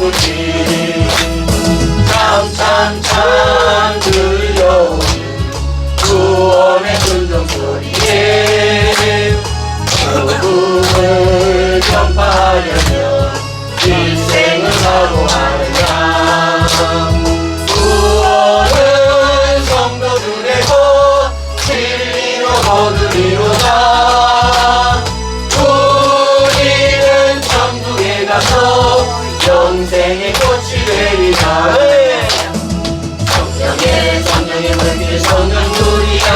불빛 참참참 들려오는 구원의 순종소리에 복음을 전파하려면 일생을 각오하느냐. 구원은 성도들의 것 진리로 거두리로다. 우리는 천국에 가서 영생의 꽃이 되리라. 성령의 물길 성령불이야.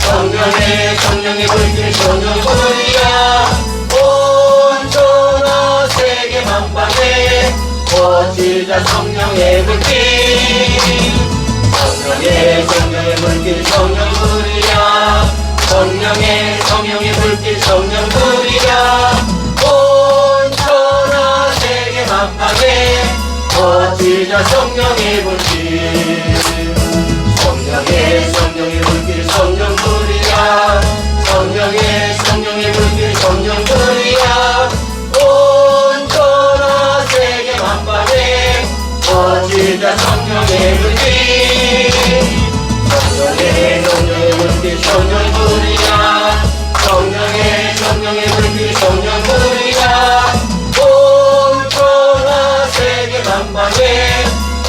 성령의 물길 성령불이야. 온 천하 세계 만방에 퍼지자 성령의 물길. 성령의 물길 성령불이야. 성령의 물길 성령불이야. 온 천하 세계 만방에 퍼지자 성령의 물길. 성령의 물길 성령불이야. 성령의 물길 성령불이야. 온 천하 세계 만방에 퍼지자 성령의 물길. 성령의 물길 성령불이야. 성령의 물길 성령불이야. 온 천하 세계 만방에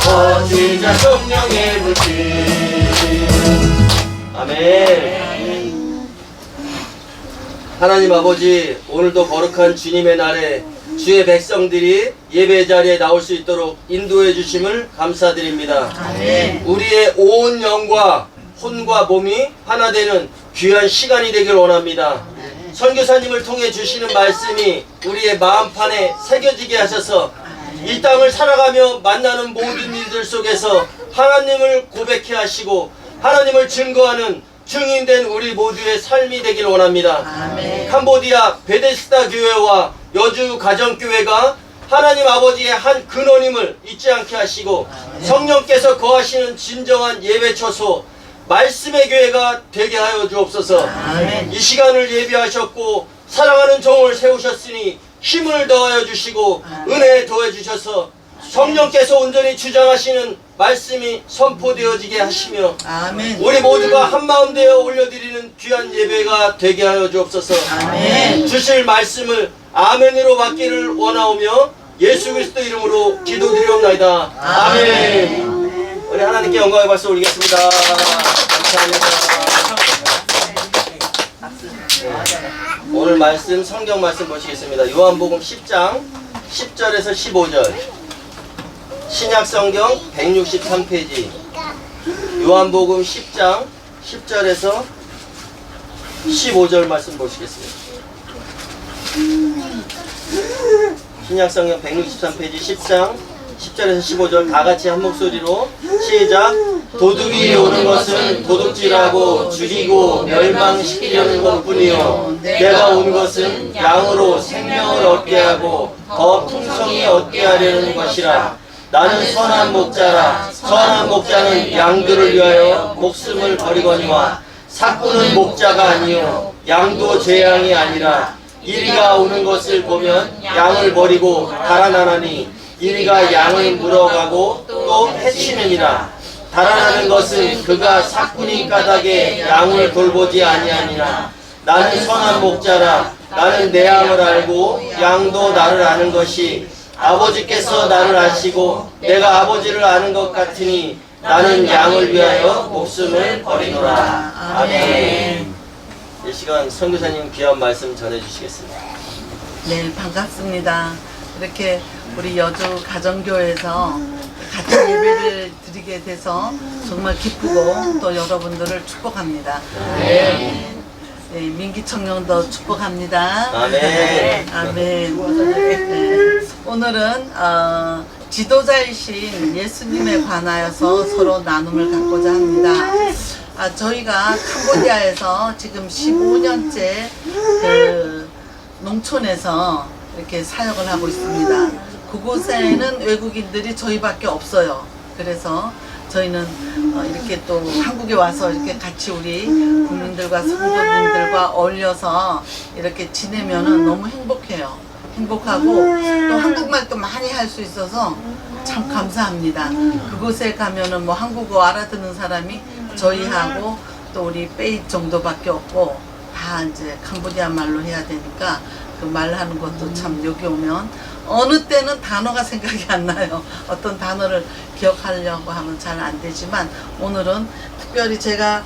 퍼지자 성령의 물길. 아멘. 하나님 아버지, 오늘도 거룩한 주님의 날에 주의 백성들이 예배 자리에 나올 수 있도록 인도해 주심을 감사드립니다. 아멘. 우리의 온 영과 혼과 몸이 하나 되는 귀한 시간이 되길 원합니다. 선교사님을 통해 주시는 말씀이 우리의 마음판에 새겨지게 하셔서 이 땅을 살아가며 만나는 모든 일들 속에서 하나님을 고백해 하시고 하나님을 증거하는 증인된 우리 모두의 삶이 되길 원합니다. 아멘. 캄보디아 베데스다 교회와 여주 가정교회가 하나님 아버지의 한 근원임을 잊지 않게 하시고 아멘. 성령께서 거하시는 진정한 예배처소 말씀의 교회가 되게 하여 주옵소서. 아멘. 이 시간을 예비하셨고 사랑하는 종을 세우셨으니 힘을 더하여 주시고 은혜 더해 주셔서 성령께서 온전히 주장하시는 말씀이 선포되어지게 하시며 아멘. 우리 모두가 한마음 되어 올려드리는 귀한 예배가 되게 하여 주옵소서. 아멘. 주실 말씀을 아멘으로 받기를 원하오며 예수 그리스도 이름으로 기도드리옵나이다. 아멘. 우리 하나님께 영광의 박수 올리겠습니다. 감사합니다. 오늘 말씀 성경 말씀 보시겠습니다. 요한복음 10장 10절에서 15절 신약 성경 163페이지 요한복음 10장 10절에서 15절 말씀 보시겠습니다. 신약 성경 163페이지 10장 10절에서 15절 다 같이 한 목소리로 시작. 도둑이 오는 것은 도둑질하고 죽이고 멸망시키려는 것뿐이요 내가 온 것은 양으로 생명을 얻게 하고 더 풍성히 얻게 하려는 것이라. 나는 선한 목자라. 선한 목자는 양들을 위하여 목숨을 버리거니와 삭구는 목자가 아니요 양도 제 양이 아니라. 이리가 오는 것을 보면 양을 버리고 달아나나니 이리가 양을 물어가고 또 해치느니라. 달아나는 것은 그가 삭구니 까닭에 양을 돌보지 아니하니라. 나는 선한 목자라. 나는 내 양을 알고 양도 나를 아는 것이 아버지께서 나를 아시고 내가 아버지를 아는 것 같으니 나는 양을 위하여 목숨을 버리노라. 아멘. 이 시간 선교사님 귀한 말씀 전해주시겠습니다. 네, 반갑습니다. 이렇게 우리 여주 가정교회에서 같이 예배를 드리게 돼서 정말 기쁘고 또 여러분들을 축복합니다. 네, 민기 청년도 축복합니다. 아멘. 아멘. 네, 오늘은 지도자이신 예수님에 관하여서 서로 나눔을 갖고자 합니다. 저희가 캄보디아에서 지금 15년째 그 농촌에서 이렇게 사역을 하고 있습니다. 그곳에는 외국인들이 저희밖에 없어요. 그래서 저희는 이렇게 또 한국에 와서 이렇게 같이 우리 국민들과 성도님들과 어울려서 이렇게 지내면은 너무 행복해요. 행복하고 또 한국말도 많이 할 수 있어서 참 감사합니다. 그곳에 가면은 뭐 한국어 알아듣는 사람이 저희하고 또 우리 빼잇 정도밖에 없고 다 이제 캄보디아 말로 해야 되니까 그 말하는 것도 참 여기 오면 어느 때는 단어가 생각이 안 나요. 어떤 단어를 기억하려고 하면 잘 안 되지만 오늘은 특별히 제가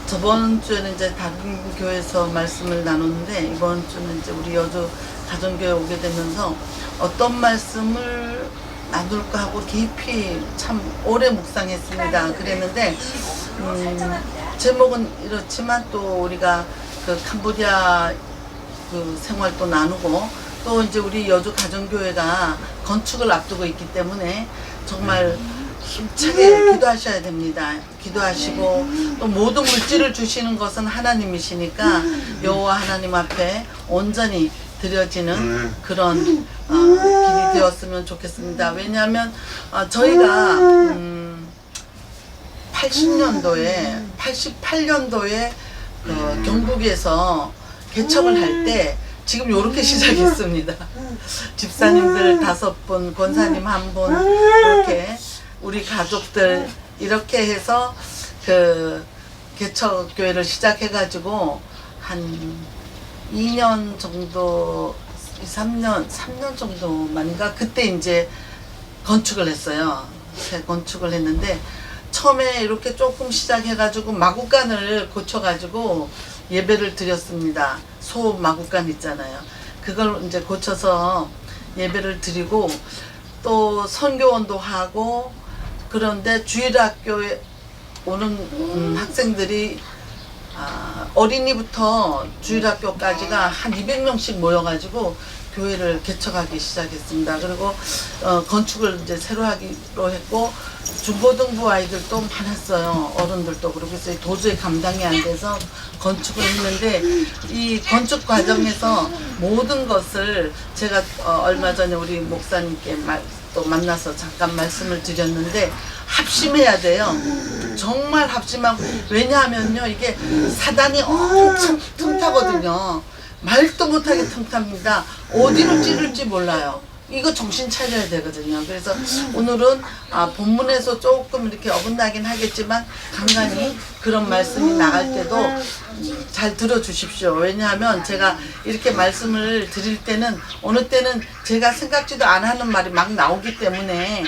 저번 주에는 이제 다른 교회에서 말씀을 나눴는데 이번 주는 이제 우리 여주 가정교회 오게 되면서 어떤 말씀을 나눌까 하고 깊이 참 오래 묵상했습니다. 그랬는데 제목은 이렇지만 또 우리가 그 캄보디아 그 생활도 나누고 또 이제 우리 여주 가정교회가 건축을 앞두고 있기 때문에 정말 힘차게 기도하셔야 됩니다. 기도하시고 또 모든 물질을 주시는 것은 하나님이시니까 여호와 하나님 앞에 온전히 드려지는 그런 길이 되었으면 좋겠습니다. 왜냐하면 저희가 88년도에 경북에서 개척을 할 때 지금 요렇게 시작했습니다. 집사님들 5분, 권사님 1분, 이렇게 우리 가족들 이렇게 해서 그 개척교회를 시작해가지고 한 2년 정도, 3년 정도만인가 그때 이제 건축을 했어요. 건축을 했는데 처음에 이렇게 조금 시작해가지고 마구간을 고쳐가지고 예배를 드렸습니다. 소 마구간 있잖아요. 그걸 이제 고쳐서 예배를 드리고 또 선교원도 하고 그런데 주일학교에 오는 학생들이 어린이부터 주일학교까지가 한 200명씩 모여가지고 교회를 개척하기 시작했습니다. 그리고 건축을 이제 새로 하기로 했고 중고등부 아이들도 많았어요. 어른들도 그렇고 해서 도저히 감당이 안 돼서 건축을 했는데 이 건축 과정에서 모든 것을 제가 얼마 전에 우리 목사님께 또 만나서 잠깐 말씀을 드렸는데 합심해야 돼요. 정말 합심하고 왜냐하면요 이게 사단이 엄청 틈타거든요. 말도 못하게 틈탑니다. 어디로 찌를지 몰라요. 이거 정신 차려야 되거든요. 그래서 오늘은 본문에서 조금 이렇게 어긋나긴 하겠지만 간간히 그런 말씀이 나갈 때도 잘 들어주십시오. 왜냐하면 제가 이렇게 말씀을 드릴 때는 어느 때는 제가 생각지도 안 하는 말이 막 나오기 때문에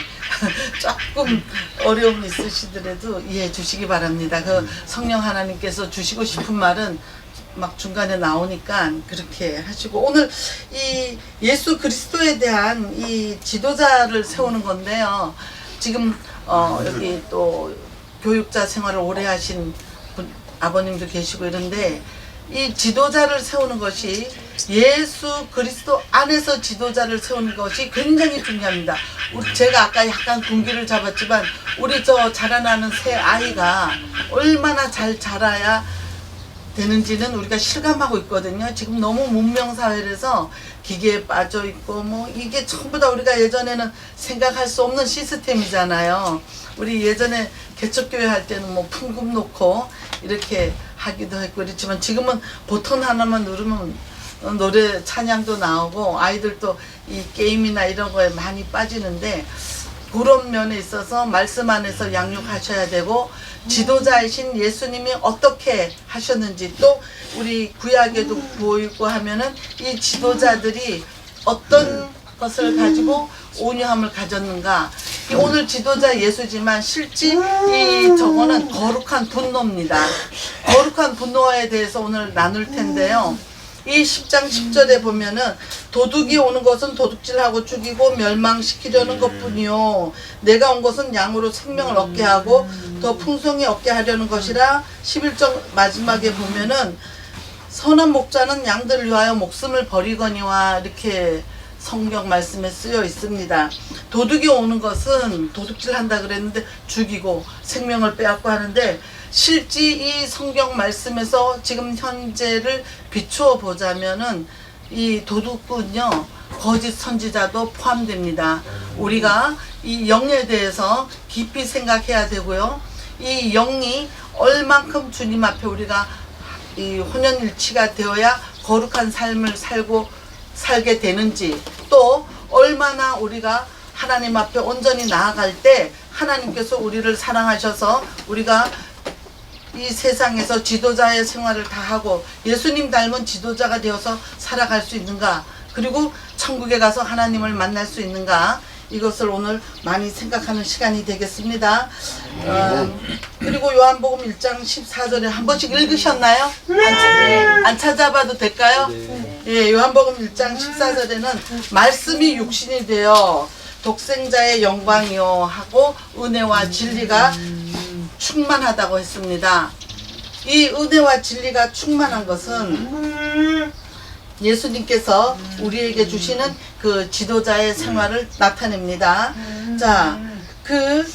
조금 어려움이 있으시더라도 이해해 주시기 바랍니다. 그 성령 하나님께서 주시고 싶은 말은 막 중간에 나오니까 그렇게 하시고 오늘 이 예수 그리스도에 대한 이 지도자를 세우는 건데요. 지금 여기 또 교육자 생활을 오래 하신 아버님도 계시고 이런데 이 지도자를 세우는 것이 예수 그리스도 안에서 지도자를 세우는 것이 굉장히 중요합니다. 제가 아까 약간 군기를 잡았지만 우리 저 자라나는 새 아이가 얼마나 잘 자라야 되는지는 우리가 실감하고 있거든요. 지금 너무 문명사회라서 기계에 빠져 있고 뭐 이게 전부 다 우리가 예전에는 생각할 수 없는 시스템이잖아요. 우리 예전에 개척교회 할 때는 뭐 풍금 놓고 이렇게 하기도 했고 그렇지만 지금은 버튼 하나만 누르면 노래 찬양도 나오고 아이들도 이 게임이나 이런 거에 많이 빠지는데 그런 면에 있어서 말씀 안에서 양육하셔야 되고 지도자이신 예수님이 어떻게 하셨는지 또 우리 구약에도 보이고 하면은 이 지도자들이 어떤 것을 가지고 온유함을 가졌는가. 오늘 지도자 예수지만 실제 이 저거는 거룩한 분노입니다. 거룩한 분노에 대해서 오늘 나눌 텐데요. 이 10장 10절에 보면은 도둑이 오는 것은 도둑질하고 죽이고 멸망시키려는 것뿐이요 내가 온 것은 양으로 생명을 얻게 하고 더 풍성히 얻게 하려는 것이라 11절 마지막에 보면은 선한 목자는 양들을 위하여 목숨을 버리거니와 이렇게 성경 말씀에 쓰여 있습니다. 도둑이 오는 것은 도둑질한다 그랬는데 죽이고 생명을 빼앗고 하는데 실제 이 성경 말씀에서 지금 현재를 비추어 보자면은 이 도둑은요 거짓 선지자도 포함됩니다. 우리가 이 영에 대해서 깊이 생각해야 되고요. 이 영이 얼만큼 주님 앞에 우리가 이 혼연일치가 되어야 거룩한 삶을 살게 되는지, 또 얼마나 우리가 하나님 앞에 온전히 나아갈 때 하나님께서 우리를 사랑하셔서 우리가 이 세상에서 지도자의 생활을 다 하고 예수님 닮은 지도자가 되어서 살아갈 수 있는가, 그리고 천국에 가서 하나님을 만날 수 있는가, 이것을 오늘 많이 생각하는 시간이 되겠습니다. 그리고 요한복음 1장 14절에 한 번씩 읽으셨나요? 안 찾아봐도 될까요? 예, 요한복음 1장 14절에는 말씀이 육신이 되어 독생자의 영광이요 하고 은혜와 진리가 충만하다고 했습니다. 이 은혜와 진리가 충만한 것은 예수님께서 우리에게 주시는 그 지도자의 생활을 나타냅니다. 자, 그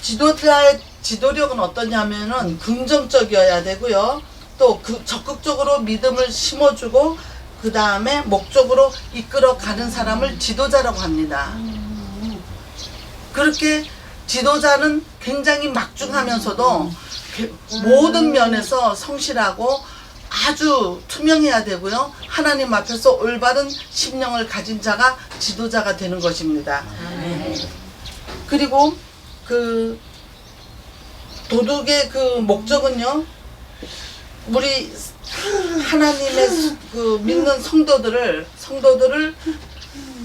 지도자의 지도력은 어떠냐면은 긍정적이어야 되고요. 또 그 적극적으로 믿음을 심어주고 그 다음에 목적으로 이끌어가는 사람을 지도자라고 합니다. 그렇게 지도자는 굉장히 막중하면서도 모든 면에서 성실하고 아주 투명해야 되고요. 하나님 앞에서 올바른 심령을 가진 자가 지도자가 되는 것입니다. 그리고 그 도둑의 그 목적은요, 우리 하나님의 그 믿는 성도들을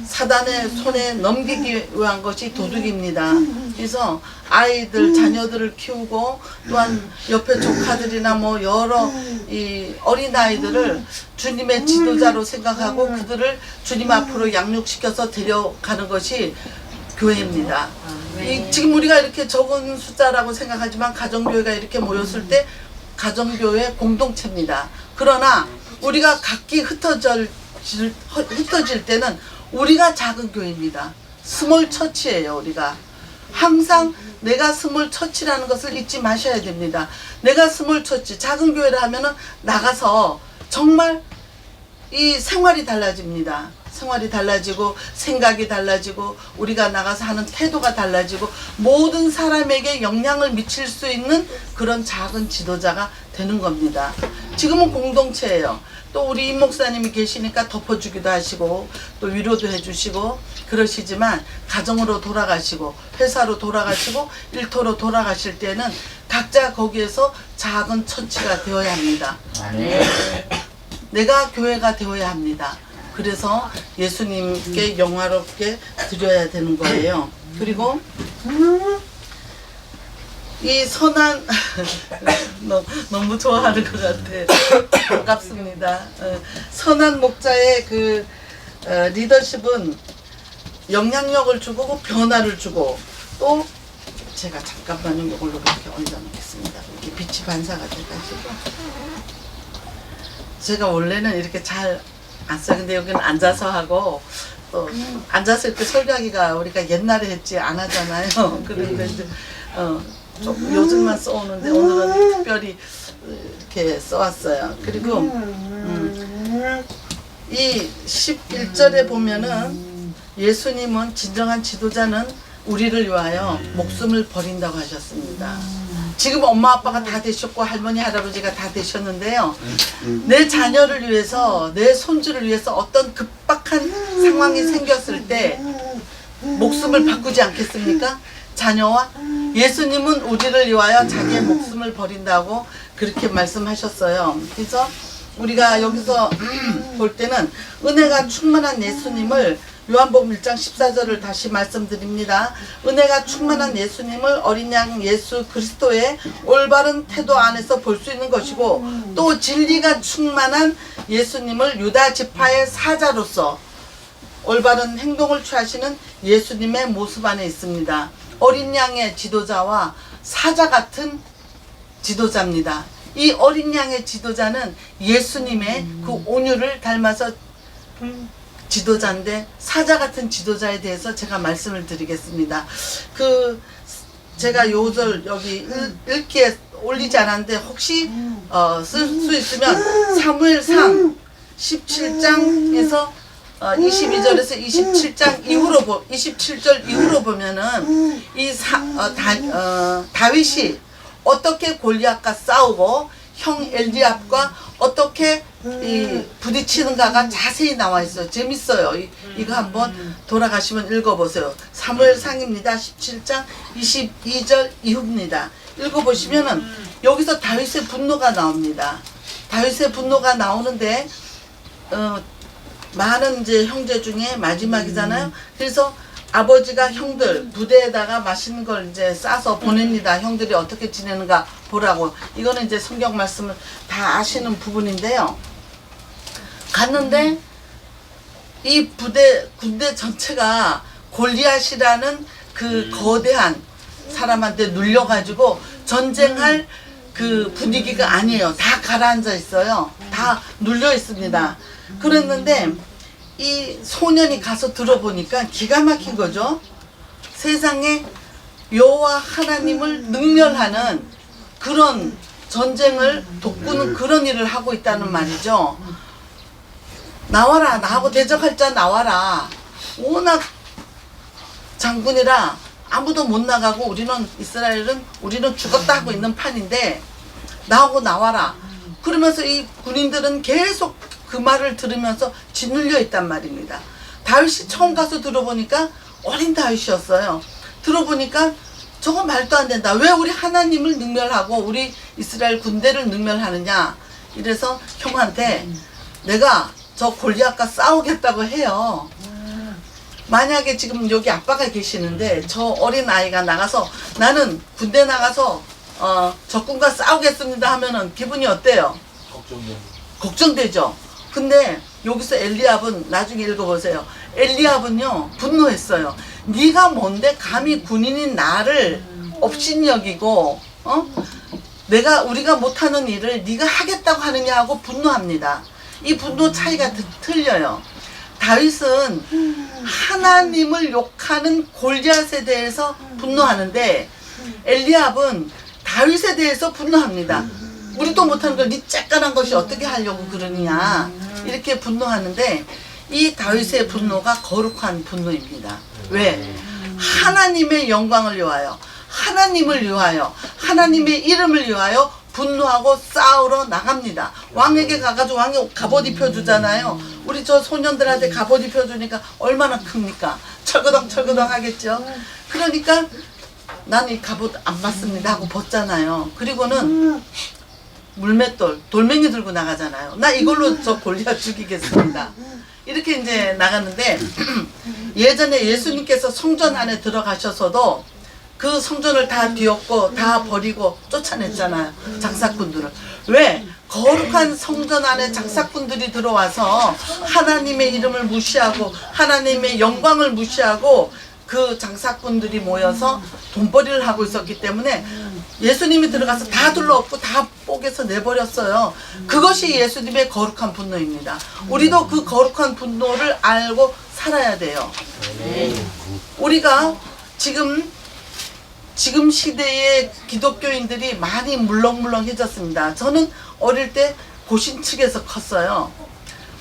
사단의 손에 넘기기 위한 것이 도둑입니다. 그래서 아이들, 자녀들을 키우고 또한 옆에 조카들이나 뭐 여러 이 어린아이들을 주님의 지도자로 생각하고 그들을 주님 앞으로 양육시켜서 데려가는 것이 교회입니다. 지금 우리가 이렇게 적은 숫자라고 생각하지만 가정교회가 이렇게 모였을 때 가정교회 공동체입니다. 그러나 우리가 각기 흩어질 때는 우리가 작은 교회입니다. 스몰 처치예요. 우리가 항상 내가 스몰 처치라는 것을 잊지 마셔야 됩니다. 내가 스몰 처치, 작은 교회를 하면은 나가서 정말 이 생활이 달라집니다. 생활이 달라지고 생각이 달라지고 우리가 나가서 하는 태도가 달라지고 모든 사람에게 영향을 미칠 수 있는 그런 작은 지도자가 되는 겁니다. 지금은 공동체예요. 또 우리 임 목사님이 계시니까 덮어주기도 하시고 또 위로도 해주시고 그러시지만 가정으로 돌아가시고 회사로 돌아가시고 일터로 돌아가실 때는 각자 거기에서 작은 처치가 되어야 합니다. 내가 교회가 되어야 합니다. 그래서 예수님께 영화롭게 드려야 되는 거예요. 그리고 이 선한 너무 좋아하는 것 같아. 반갑습니다. 선한 목자의 그 리더십은 영향력을 주고 변화를 주고 또 제가 잠깐만요 이걸로 이렇게 얹어놓겠습니다. 이렇게 빛이 반사가 돼가지고 제가 원래는 이렇게 잘 안 써요. 근데 여기는 앉아서 하고 또 앉아서 이렇게 설교하기가 우리가 옛날에 했지 안 하잖아요. 그런데 이제 좀 요즘만 써오는데 오늘은 특별히 이렇게 써왔어요. 그리고 이 11절에 보면은 예수님은 진정한 지도자는 우리를 위하여 목숨을 버린다고 하셨습니다. 지금 엄마 아빠가 다 되셨고 할머니 할아버지가 다 되셨는데요. 내 자녀를 위해서 내 손주를 위해서 어떤 급박한 상황이 생겼을 때 목숨을 바꾸지 않겠습니까? 자녀와 예수님은 우리를 위하여 자기의 목숨을 버린다고 그렇게 말씀하셨어요. 그래서 우리가 여기서 볼 때는 은혜가 충만한 예수님을 요한복음 1장 14절을 다시 말씀드립니다. 은혜가 충만한 예수님을 어린 양 예수 그리스도의 올바른 태도 안에서 볼 수 있는 것이고 또 진리가 충만한 예수님을 유다 지파의 사자로서 올바른 행동을 취하시는 예수님의 모습 안에 있습니다. 어린 양의 지도자와 사자 같은 지도자입니다. 이 어린 양의 지도자는 예수님의 그 온유를 닮아서 지도자인데 사자 같은 지도자에 대해서 제가 말씀을 드리겠습니다. 제가 요절 여기 읽기에 올리지 않았는데 혹시 쓸 수 있으면 사무엘상 17장에서 22절에서 27장 이후로 27절 이후로 보면은 이 다윗이 어떻게 골리앗과 싸우고 형 엘리압과 어떻게 이 부딪히는가가 자세히 나와 있어요. 재밌어요. 이거 한번 돌아가시면 읽어보세요. 사무엘상입니다. 17장 22절 이후입니다. 읽어보시면은 여기서 다윗의 분노가 나옵니다. 다윗의 분노가 나오는데 많은 이제 형제 중에 마지막이잖아요. 그래서 아버지가 형들 부대에다가 맛있는 걸 이제 싸서 보냅니다. 형들이 어떻게 지내는가 보라고. 이거는 이제 성경 말씀을 다 아시는 부분인데요. 갔는데 이 군대 전체가 골리앗이라는 그 거대한 사람한테 눌려가지고 전쟁할 그 분위기가 아니에요. 다 가라앉아 있어요. 다 눌려 있습니다. 그랬는데 이 소년이 가서 들어보니까 기가 막힌 거죠. 세상에 여호와 하나님을 능멸하는 그런 전쟁을 돕는 그런 일을 하고 있다는 말이죠. 나와라, 나하고 대적할 자 나와라. 워낙 장군이라 아무도 못 나가고 우리는 죽었다 하고 있는 판인데 나하고 나와라. 그러면서 이 군인들은 계속 그 말을 들으면서 짓눌려 있단 말입니다. 다윗이 처음 가서 들어보니까 어린 다윗이었어요. 들어보니까 저거 말도 안 된다. 왜 우리 하나님을 능멸하고 우리 이스라엘 군대를 능멸하느냐. 이래서 형한테 내가 저 골리앗과 싸우겠다고 해요. 만약에 지금 여기 아빠가 계시는데 저 어린 아이가 나가서 나는 군대 나가서 적군과 싸우겠습니다 하면은 기분이 어때요? 걱정되죠. 근데 여기서 엘리압은 나중에 읽어보세요. 엘리압은요 분노했어요. 네가 뭔데 감히 군인인 나를 업신여기고 우리가 못하는 일을 네가 하겠다고 하느냐 하고 분노합니다. 이 분노 차이가 틀려요. 다윗은 하나님을 욕하는 골리앗에 대해서 분노하는데 엘리압은 다윗에 대해서 분노합니다. 우리도 못하는 걸 네 쬐깐한 것이 어떻게 하려고 그러느냐 이렇게 분노하는데 이 다윗의 분노가 거룩한 분노입니다. 왜? 하나님의 영광을 위하여 하나님을 위하여 하나님의 이름을 위하여 분노하고 싸우러 나갑니다. 왕에게 가가지고 왕이 갑옷 입혀주잖아요. 우리 저 소년들한테 갑옷 입혀주니까 얼마나 큽니까? 철거덩 하겠죠. 그러니까 나는 이 갑옷 안 맞습니다 하고 벗잖아요. 그리고는 돌멩이 들고 나가잖아요. 나 이걸로 저 골리앗 죽이겠습니다. 이렇게 이제 나갔는데 예전에 예수님께서 성전 안에 들어가셔서도 그 성전을 다 뒤엎고 다 버리고 쫓아냈잖아요. 장사꾼들을. 왜? 거룩한 성전 안에 장사꾼들이 들어와서 하나님의 이름을 무시하고 하나님의 영광을 무시하고 그 장사꾼들이 모여서 돈벌이를 하고 있었기 때문에 예수님이 들어가서 다 둘러엎고 다 뽀개서 내버렸어요. 그것이 예수님의 거룩한 분노입니다. 우리도 그 거룩한 분노를 알고 살아야 돼요. 우리가 지금 시대의 기독교인들이 많이 물렁물렁해졌습니다. 저는 어릴 때 고신 측에서 컸어요.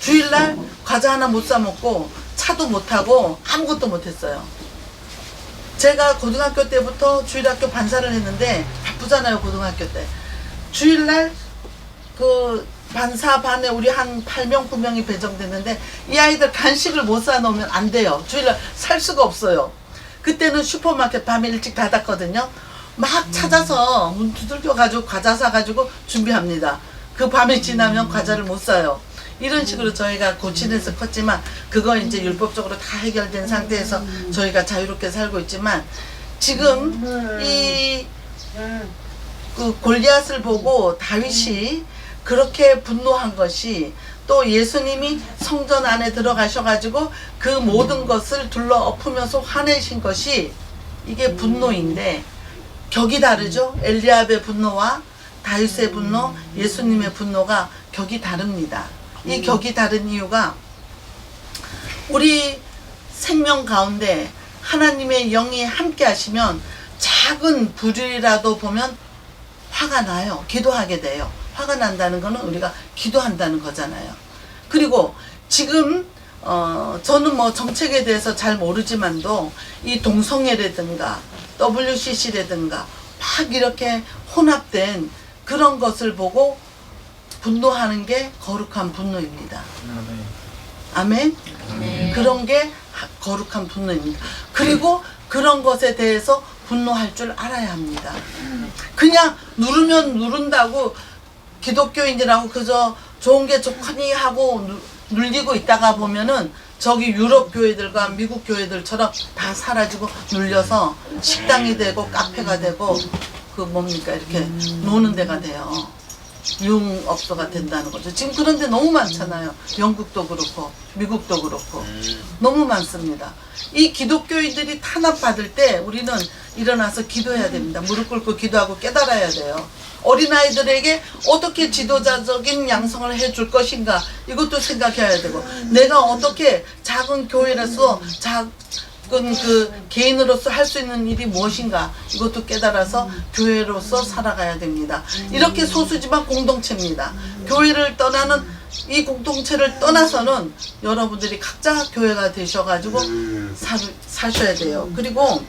주일날 과자 하나 못 사 먹고 차도 못 타고 아무것도 못 했어요. 제가 고등학교 때부터 주일학교 반사를 했는데 바쁘잖아요. 고등학교 때 주일날 그 반사반에 우리 한 8명 9명이 배정됐는데 이 아이들 간식을 못 사놓으면 안 돼요. 주일날 살 수가 없어요. 그때는 슈퍼마켓 밤에 일찍 닫았거든요. 막 찾아서 문 두들겨가지고 과자 사가지고 준비합니다. 그 밤이 지나면 과자를 못 사요. 이런 식으로 저희가 고친에서 컸지만 그거 이제 율법적으로 다 해결된 상태에서 저희가 자유롭게 살고 있지만 지금 그 골리앗을 보고 다윗이 그렇게 분노한 것이 또 예수님이 성전 안에 들어가셔가지고 그 모든 것을 둘러엎으면서 화내신 것이 이게 분노인데 격이 다르죠. 엘리압의 분노와 다윗의 분노, 예수님의 분노가 격이 다릅니다. 이 격이 다른 이유가 우리 생명 가운데 하나님의 영이 함께 하시면 작은 불이라도 보면 화가 나요. 기도하게 돼요. 화가 난다는 거는 우리가 기도한다는 거잖아요. 그리고 지금 저는 뭐 정책에 대해서 잘 모르지만도 이 동성애라든가 WCC라든가 막 이렇게 혼합된 그런 것을 보고 분노하는 게 거룩한 분노입니다. 아멘? 그런 게 거룩한 분노입니다. 그리고 그런 것에 대해서 분노할 줄 알아야 합니다. 그냥 누르면 누른다고 기독교인이라고 그저 좋은 게 좋거니 하고 눌리고 있다가 보면은 저기 유럽 교회들과 미국 교회들처럼 다 사라지고 눌려서 식당이 되고 카페가 되고 그 뭡니까 이렇게 노는 데가 돼요. 유흥업소가 된다는 거죠. 지금 그런 데 너무 많잖아요. 영국도 그렇고 미국도 그렇고 너무 많습니다. 이 기독교인들이 탄압받을 때 우리는 일어나서 기도해야 됩니다. 무릎 꿇고 기도하고 깨달아야 돼요. 어린아이들에게 어떻게 지도자적인 양성을 해줄 것인가 이것도 생각해야 되고 내가 어떻게 작은 교회로서 작은 그 개인으로서 할 수 있는 일이 무엇인가 이것도 깨달아서 교회로서 살아가야 됩니다. 이렇게 소수지만 공동체입니다. 교회를 떠나는 이 공동체를 떠나서는 여러분들이 각자 교회가 되셔가지고 사셔야 돼요. 그리고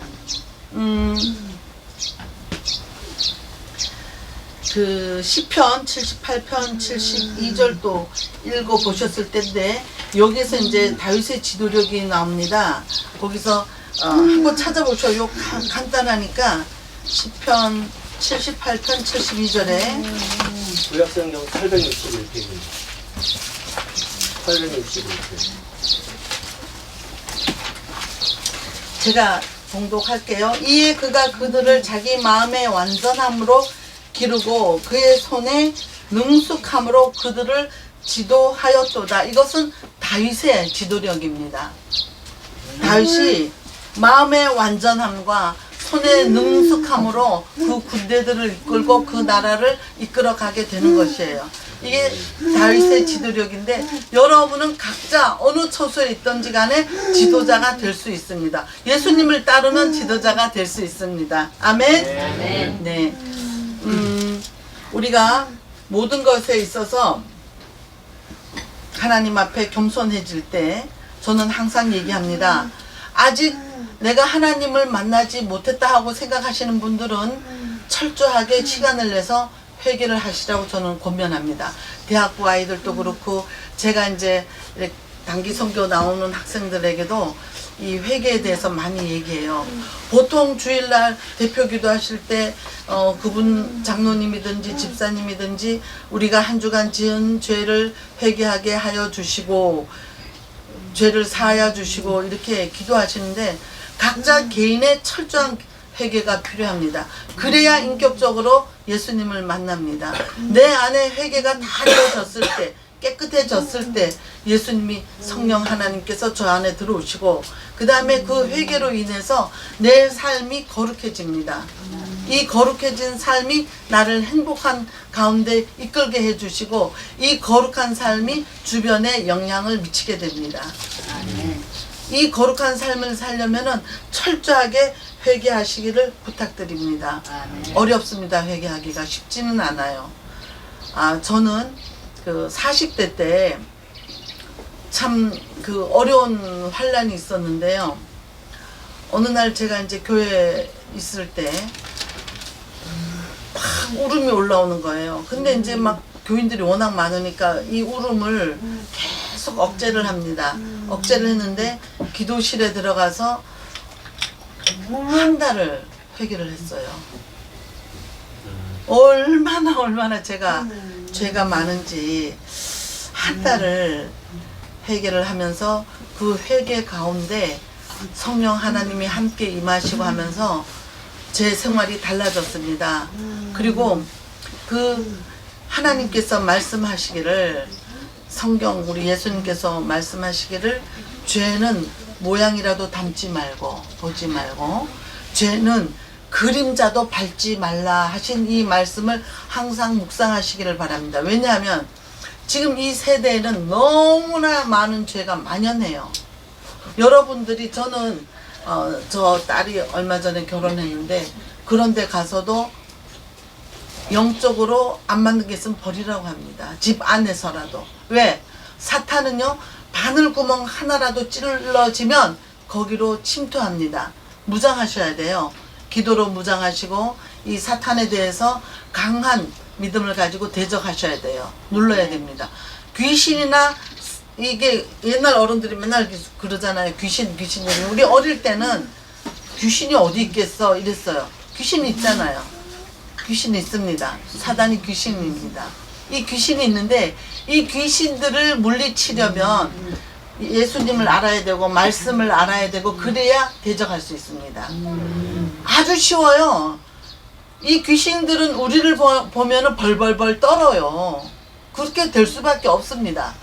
그 시편 78편 72절도 읽어보셨을 텐데 여기서 이제 다윗의 지도력이 나옵니다. 거기서 한번 찾아보셔요. 간단하니까 시편 78편 72절에 구약성경 861페이지 861페이지 제가 봉독할게요. 이에 그가 그들을 자기 마음의 완전함으로 기르고 그의 손에 능숙함으로 그들을 지도하였도다. 이것은 다윗의 지도력입니다. 다윗이 마음의 완전함과 손의 능숙함으로 그 군대들을 이끌고 그 나라를 이끌어 가게 되는 것이에요. 이게 다윗의 지도력인데 여러분은 각자 어느 처소에 있든지 간에 지도자가 될 수 있습니다. 예수님을 따르는 지도자가 될 수 있습니다. 아멘? 네. 우리가 모든 것에 있어서 하나님 앞에 겸손해질 때 저는 항상 얘기합니다. 아직 내가 하나님을 만나지 못했다 하고 생각하시는 분들은 철저하게 시간을 내서 회개를 하시라고 저는 권면합니다. 대학부 아이들도 그렇고 제가 이제 단기 선교 나오는 학생들에게도 이 회개에 대해서 많이 얘기해요. 보통 주일날 대표 기도하실 때 그분 장로님이든지 집사님이든지 우리가 한 주간 지은 죄를 회개하게 하여 주시고 죄를 사하여 주시고 이렇게 기도하시는데 각자 개인의 철저한 회개가 필요합니다. 그래야 인격적으로 예수님을 만납니다. 내 안에 회개가 다 이루어졌을 때 깨끗해졌을 때 예수님이 성령 하나님께서 저 안에 들어오시고 그 다음에 그 회개로 인해서 내 삶이 거룩해집니다. 이 거룩해진 삶이 나를 행복한 가운데 이끌게 해주시고 이 거룩한 삶이 주변에 영향을 미치게 됩니다. 이 거룩한 삶을 살려면은 철저하게 회개하시기를 부탁드립니다. 어렵습니다. 회개하기가 쉽지는 않아요. 저는 그 40대 때 참 그 어려운 환란이 있었는데요. 어느 날 제가 이제 교회에 있을 때 막 울음이 올라오는 거예요. 근데 이제 막 교인들이 워낙 많으니까 이 울음을 계속 억제를 합니다. 억제를 했는데 기도실에 들어가서 한 달을 회개를 했어요. 얼마나 제가 죄가 많은지 한 달을 회개를 하면서 그 회개 가운데 성령 하나님이 함께 임하시고 하면서 제 생활이 달라졌습니다. 그리고 그 하나님께서 말씀하시기를 성경 우리 예수님께서 말씀하시기를 죄는 모양이라도 담지 말고 보지 말고 죄는 그림자도 밟지 말라 하신 이 말씀을 항상 묵상하시기를 바랍니다. 왜냐하면 지금 이 세대에는 너무나 많은 죄가 만연해요. 여러분들이 저는 저 딸이 얼마 전에 결혼했는데 그런데 가서도 영적으로 안 맞는 게 있으면 버리라고 합니다. 집 안에서라도. 왜? 사탄은요 바늘구멍 하나라도 찔러지면 거기로 침투합니다. 무장하셔야 돼요. 기도로 무장하시고 이 사탄에 대해서 강한 믿음을 가지고 대적하셔야 돼요. 눌러야 됩니다. 귀신이나 이게 옛날 어른들이 맨날 그러잖아요. 귀신. 우리 어릴 때는 귀신이 어디 있겠어 이랬어요. 귀신이 있잖아요. 귀신이 있습니다. 사단이 귀신입니다. 이 귀신이 있는데 이 귀신들을 물리치려면 예수님을 알아야 되고 말씀을 알아야 되고 그래야 대적할 수 있습니다. 아주 쉬워요. 이 귀신들은 우리를 보면은 벌벌벌 떨어요. 그렇게 될 수밖에 없습니다.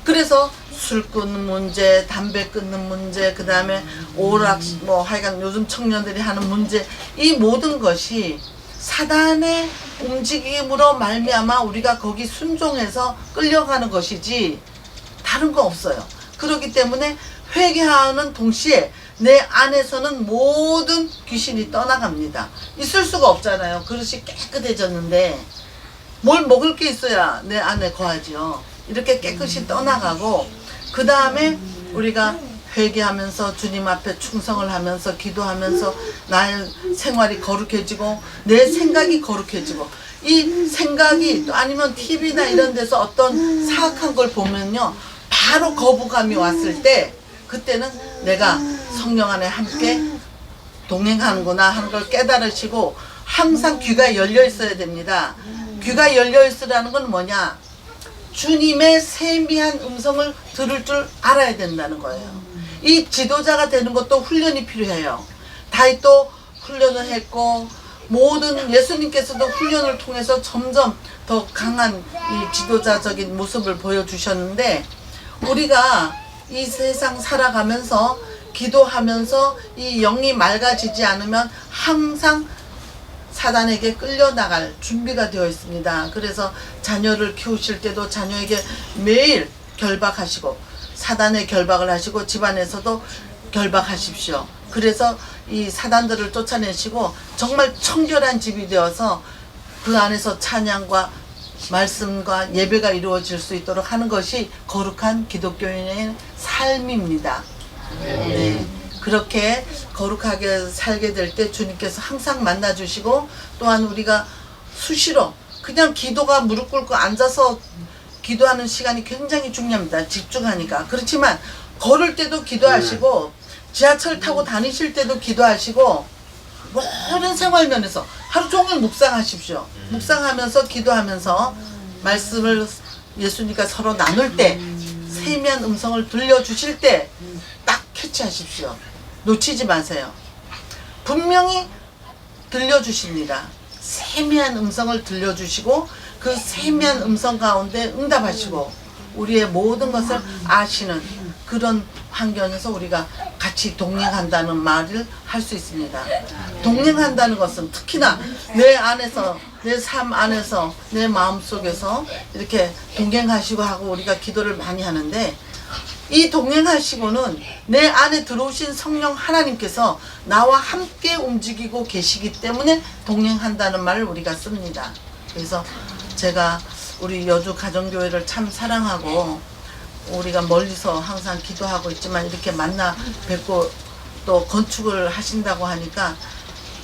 그래서 술 끊는 문제, 담배 끊는 문제, 그 다음에 오락, 뭐 하여간 요즘 청년들이 하는 문제, 이 모든 것이 사단의 움직임으로 말미암아 우리가 거기 순종해서 끌려가는 것이지 다른 거 없어요. 그렇기 때문에 회개하는 동시에 내 안에서는 모든 귀신이 떠나갑니다. 있을 수가 없잖아요. 그릇이 깨끗해졌는데 뭘 먹을 게 있어야 내 안에 거하지요. 이렇게 깨끗이 떠나가고 그 다음에 우리가 회개하면서 주님 앞에 충성을 하면서 기도하면서 나의 생활이 거룩해지고 내 생각이 거룩해지고 이 생각이 또 아니면 TV나 이런 데서 어떤 사악한 걸 보면요 바로 거부감이 왔을 때 그때는 내가 성령 안에 함께 동행하는구나 하는 걸 깨달으시고 항상 귀가 열려 있어야 됩니다. 귀가 열려 있으라는 건 뭐냐? 주님의 세미한 음성을 들을 줄 알아야 된다는 거예요. 이 지도자가 되는 것도 훈련이 필요해요. 다윗도 훈련을 했고 모든 예수님께서도 훈련을 통해서 점점 더 강한 이 지도자적인 모습을 보여주셨는데 우리가 이 세상 살아가면서 기도하면서 이 영이 맑아지지 않으면 항상 사단에게 끌려나갈 준비가 되어 있습니다. 그래서 자녀를 키우실 때도 자녀에게 매일 결박하시고 사단의 결박을 하시고 집안에서도 결박하십시오. 그래서 이 사단들을 쫓아내시고 정말 청결한 집이 되어서 그 안에서 찬양과 말씀과 예배가 이루어질 수 있도록 하는 것이 거룩한 기독교인의 삶입니다. 네. 그렇게 거룩하게 살게 될 때 주님께서 항상 만나주시고 또한 우리가 수시로 그냥 기도가 무릎 꿇고 앉아서 기도하는 시간이 굉장히 중요합니다. 집중하니까. 그렇지만 걸을 때도 기도하시고 지하철 타고 다니실 때도 기도하시고 모든 생활면에서 하루 종일 묵상하십시오. 묵상하면서 기도하면서 말씀을 예수님과 서로 나눌 때 세미한 음성을 들려주실 때 딱 캐치하십시오. 놓치지 마세요. 분명히 들려주십니다. 세미한 음성을 들려주시고 그 세미한 음성 가운데 응답하시고 우리의 모든 것을 아시는 그런 환경에서 우리가 같이 동행한다는 말을 할 수 있습니다. 동행한다는 것은 특히나 내 안에서 내 삶 안에서 내 마음속에서 이렇게 동행하시고 하고 우리가 기도를 많이 하는데 이 동행하시고는 내 안에 들어오신 성령 하나님께서 나와 함께 움직이고 계시기 때문에 동행한다는 말을 우리가 씁니다. 그래서 제가 우리 여주 가정교회를 참 사랑하고 우리가 멀리서 항상 기도하고 있지만 이렇게 만나 뵙고 또 건축을 하신다고 하니까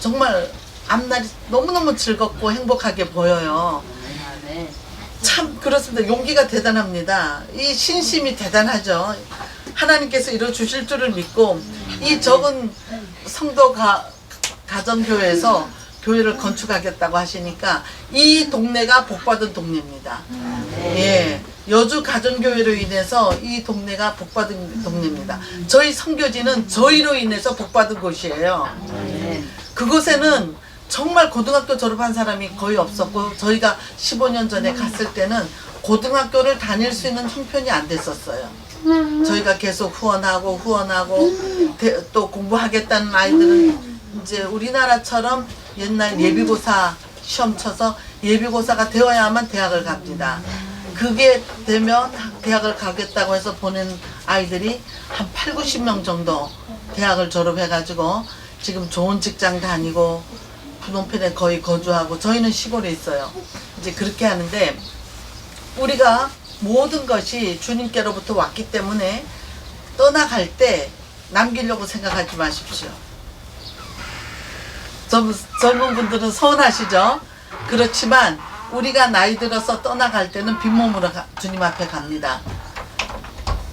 정말 앞날이 너무너무 즐겁고 행복하게 보여요. 참 그렇습니다. 용기가 대단합니다. 이 신심이 대단하죠. 하나님께서 이뤄 주실 줄을 믿고 이 적은 성도 가정교회에서 교회를 건축하겠다고 하시니까 이 동네가 복받은 동네입니다. 예, 여주 가정교회로 인해서 이 동네가 복받은 동네입니다. 저희 선교지는 저희로 인해서 복받은 곳이에요. 그곳에는 정말 고등학교 졸업한 사람이 거의 없었고 저희가 15년 전에 갔을 때는 고등학교를 다닐 수 있는 형편이 안 됐었어요. 저희가 계속 후원하고 또 공부하겠다는 아이들은 이제 우리나라처럼 옛날 예비고사 시험 쳐서 예비고사가 되어야만 대학을 갑니다. 그게 되면 대학을 가겠다고 해서 보낸 아이들이 한 8, 90명 정도 대학을 졸업해가지고 지금 좋은 직장 다니고 부동편에 거의 거주하고 저희는 시골에 있어요. 이제 그렇게 하는데 우리가 모든 것이 주님께로부터 왔기 때문에 떠나갈 때 남기려고 생각하지 마십시오. 젊은 분들은 서운하시죠? 그렇지만 우리가 나이 들어서 떠나갈 때는 빈몸으로 주님 앞에 갑니다.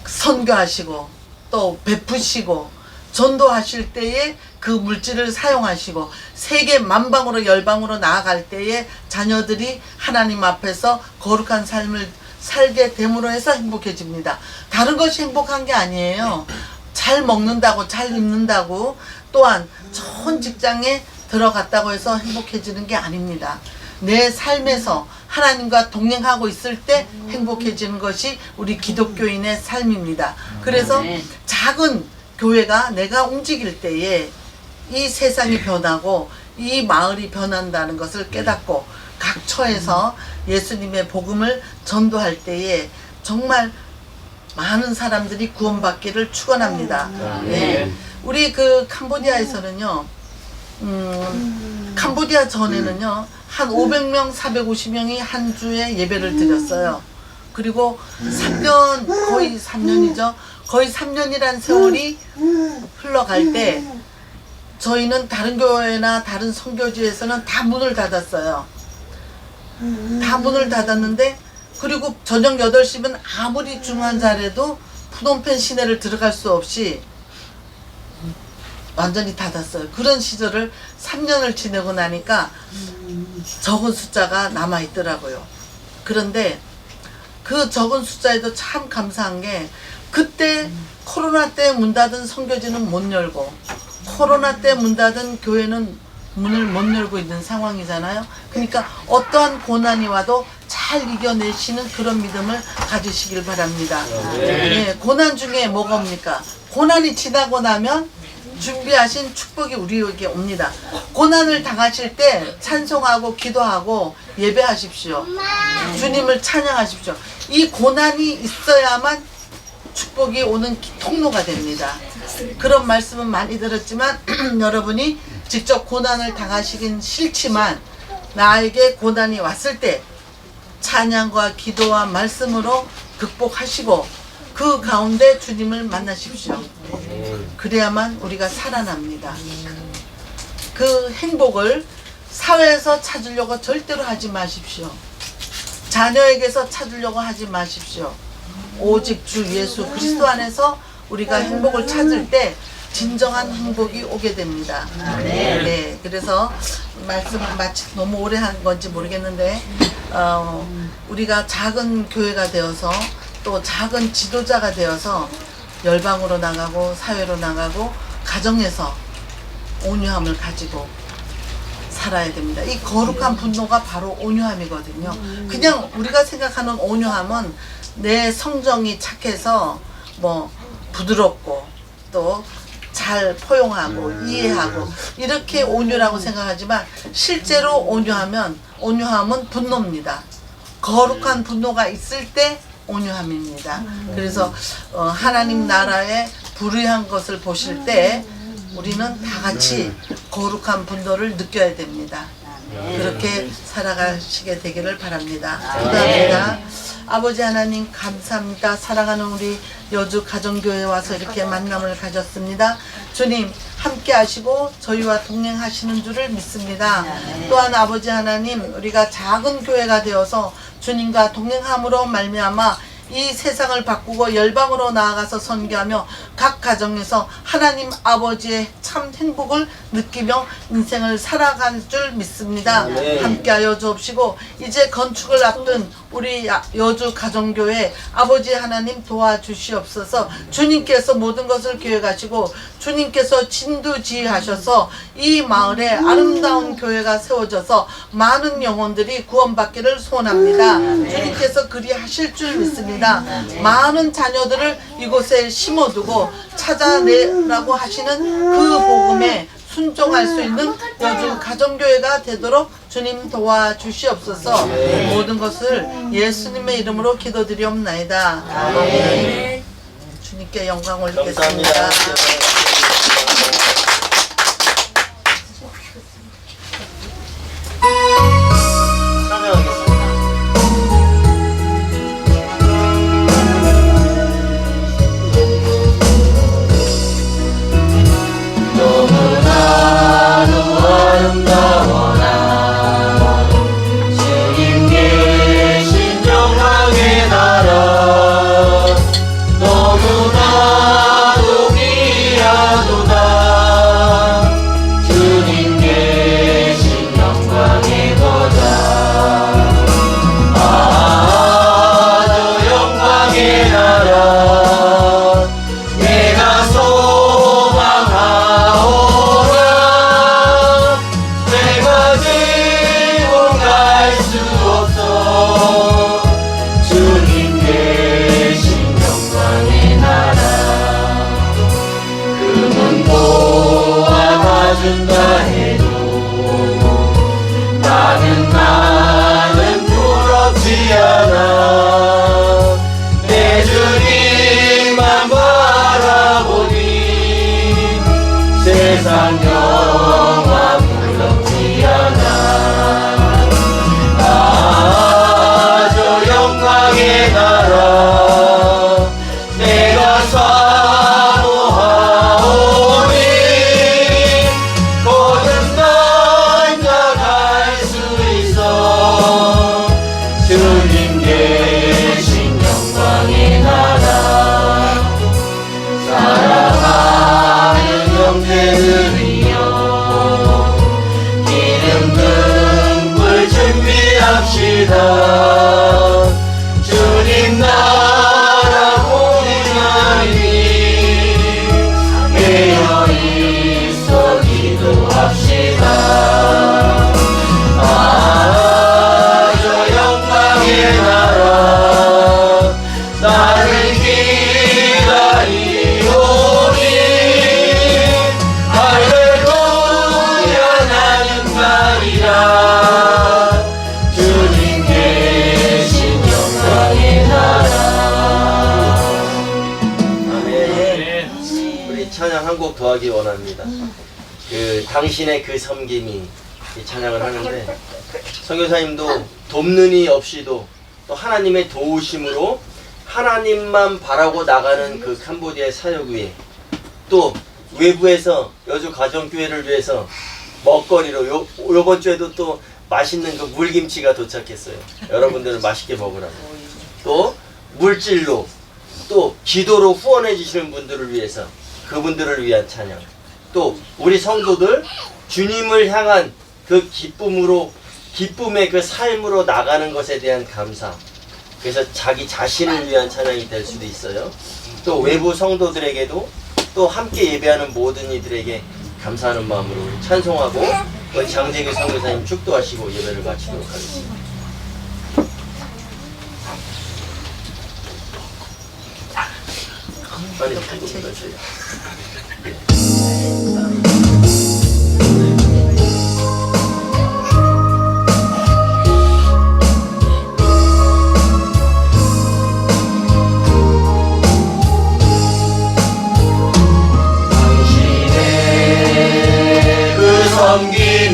선교하시고 또 베푸시고 전도하실 때에 그 물질을 사용하시고 세계 만방으로 열방으로 나아갈 때에 자녀들이 하나님 앞에서 거룩한 삶을 살게 됨으로 해서 행복해집니다. 다른 것이 행복한 게 아니에요. 잘 먹는다고 잘 입는다고 또한 좋은 직장에 들어갔다고 해서 행복해지는 게 아닙니다. 내 삶에서 하나님과 동행하고 있을 때 행복해지는 것이 우리 기독교인의 삶입니다. 그래서 작은 교회가 내가 움직일 때에 이 세상이 변하고 이 마을이 변한다는 것을 깨닫고 각 처에서 예수님의 복음을 전도할 때에 정말 많은 사람들이 구원받기를 축원합니다. 네. 우리 그 캄보디아에서는요, 캄보디아 전에는요, 한 500명, 450명이 한 주에 예배를 드렸어요. 그리고 3년, 거의 3년이죠. 거의 3년이란 세월이 흘러갈 때 저희는 다른 교회나 다른 선교지에서는 다 문을 닫았어요. 다 문을 닫았는데 그리고 저녁 8시면 아무리 중한 자라도 푸놈펜 시내를 들어갈 수 없이 완전히 닫았어요. 그런 시절을 3년을 지내고 나니까 적은 숫자가 남아있더라고요. 그런데 그 적은 숫자에도 참 감사한 게 그때 코로나 때 문 닫은 선교지는 못 열고 코로나 때 문 닫은 교회는 문을 못 열고 있는 상황이잖아요. 그러니까 어떠한 고난이 와도 잘 이겨내시는 그런 믿음을 가지시길 바랍니다. 네, 고난 중에 뭐가 옵니까? 고난이 지나고 나면 준비하신 축복이 우리에게 옵니다. 고난을 당하실 때 찬송하고 기도하고 예배하십시오. 주님을 찬양하십시오. 이 고난이 있어야만 축복이 오는 통로가 됩니다. 그런 말씀은 많이 들었지만 여러분이 직접 고난을 당하시긴 싫지만 나에게 고난이 왔을 때 찬양과 기도와 말씀으로 극복하시고 그 가운데 주님을 만나십시오. 그래야만 우리가 살아납니다. 그 행복을 사회에서 찾으려고 절대로 하지 마십시오. 자녀에게서 찾으려고 하지 마십시오. 오직 주 예수 그리스도 안에서 우리가 행복을 찾을 때 진정한 행복이 오게 됩니다. 네, 그래서 말씀 마치 너무 오래 한 건지 모르겠는데 우리가 작은 교회가 되어서 또 작은 지도자가 되어서 열방으로 나가고 사회로 나가고 가정에서 온유함을 가지고 살아야 됩니다. 이 거룩한 분노가 바로 온유함이거든요. 그냥 우리가 생각하는 온유함은 내 성정이 착해서 뭐 부드럽고 또 잘 포용하고 이해하고 이렇게 온유라고 생각하지만 실제로 온유함은 분노입니다. 거룩한 분노가 있을 때 온유함입니다. 그래서 하나님 나라의 불의한 것을 보실 때 우리는 다 같이 거룩한 분노를 느껴야 됩니다. 그렇게 살아가시게 되기를 바랍니다. 기도합니다. 아버지 하나님 감사합니다. 사랑하는 우리 여주 가정교회에 와서 이렇게 만남을 가졌습니다. 주님 함께 하시고 저희와 동행하시는 줄을 믿습니다. 또한 아버지 하나님 우리가 작은 교회가 되어서 주님과 동행함으로 말미암아 이 세상을 바꾸고 열방으로 나아가서 선교하며 각 가정에서 하나님 아버지의 참 행복을 느끼며 인생을 살아갈 줄 믿습니다. 함께하여 주옵시고 이제 건축을 앞둔 우리 여주 가정교회 아버지 하나님 도와주시옵소서. 주님께서 모든 것을 계획하시고 주님께서 진두지휘하셔서 이 마을에 아름다운 교회가 세워져서 많은 영혼들이 구원받기를 소원합니다. 주님께서 그리 하실 줄 믿습니다. 많은 자녀들을 이곳에 심어두고 찾아내라고 하시는 그 복음에 순종할 수 있는 여주 가정교회가 되도록 주님 도와주시옵소서. 모든 것을 예수님의 이름으로 기도드리옵나이다. 아멘. 주님께 영광 올리겠습니다. 너무나도 아름다워라 주님께 수 없어. 주님 계신 영광의 나라. 금은 모아다준다 해도 나는 부럽지 않아. 내 주님만 바라보니 세상 영화 부럽지 않아. 저 영광의 나라 내가 사모하오니 거듭난자 갈 수 있어. 주님 계신 영광의 나라. 사랑하는 형제들이여 기름 등불 준비합시다. 주님 나라 공연하니 깨어있어 기도합시다. 저 영광의 나라 나를 기다리오니 할렐루야 나는 가리라. 주님 계신 영광의 나라. 아멘. 우리 찬양 한 곡 더 하기 원합니다. 당신의 그 섬김이, 이 찬양을 하는데 선교사님도 돕는 이 없이도 또 하나님의 도우심으로 하나님만 바라고 나가는 그 캄보디아의 사역 위에 또 외부에서 여주 가정교회를 위해서 먹거리로 요번 주에도 또 맛있는 그 물김치가 도착했어요. 여러분들은 맛있게 먹으라고. 또 물질로 또 기도로 후원해 주시는 분들을 위해서 그분들을 위한 찬양. 또 우리 성도들 주님을 향한 그 기쁨의 그 삶으로 나가는 것에 대한 감사. 그래서 자기 자신을 위한 찬양이 될 수도 있어요. 또 외부 성도들에게도 또 함께 예배하는 모든 이들에게 감사하는 마음으로 찬송하고 우리 장재규 선교사님 축도하시고 예배를 마치도록 하겠습니다. 빨리 축도하세요.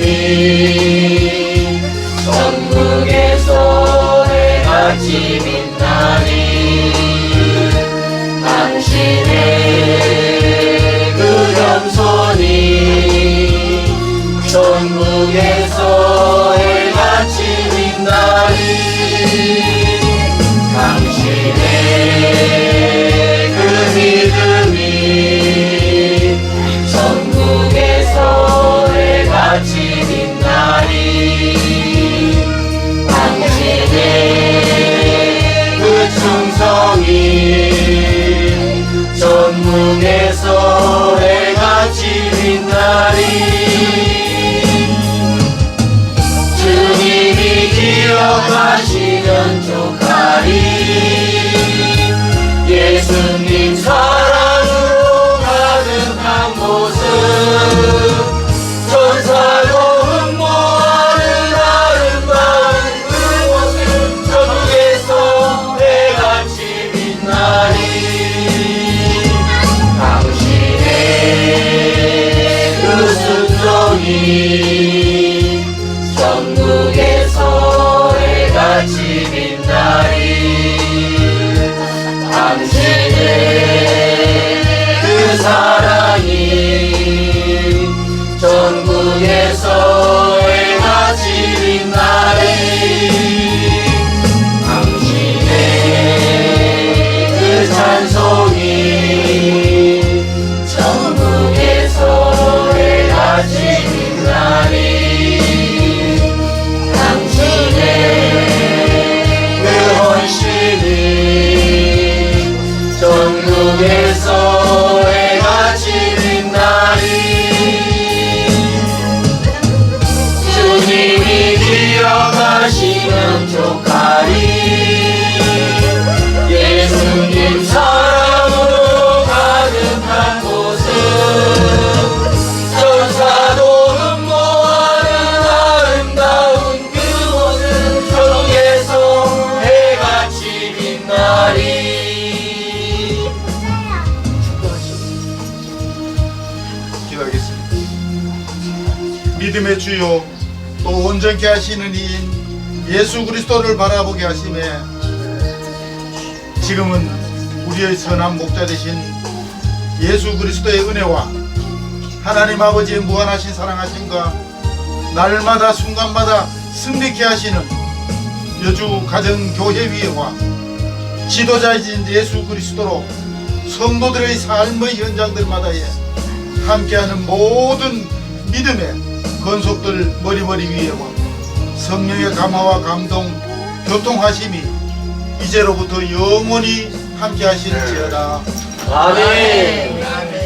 섬김이 전국에서 해같이 빛나니 당신의 그 겸손이 전국에서 해같이 빛나니 당신의 그 믿음이 전국에서 같이 빛나리. 당신의 그 충성이 전국에서 해같이 빛나리. 주님이 기억하시면 족하리. 예수님 사랑으로 가득한 모습 전사로 흠모하는 아름다운 그 모습 전국에서 해같이 빛나리. 당신의 그 순종이 전국에서 해같이 빛나리. 주요 또 온전케 하시는 이인 예수 그리스도를 바라보게 하심에 지금은 우리의 선한 목자 되신 예수 그리스도의 은혜와 하나님 아버지의 무한하신 사랑하심과 날마다 순간마다 승리케 하시는 여주 가정교회위와 지도자이신 예수 그리스도로 성도들의 삶의 현장들마다에 함께하는 모든 믿음의 건속들 머리머리 위에와 성령의 감화와 감동 교통하심이 이제로부터 영원히 함께하실지어다. 아멘. 아멘.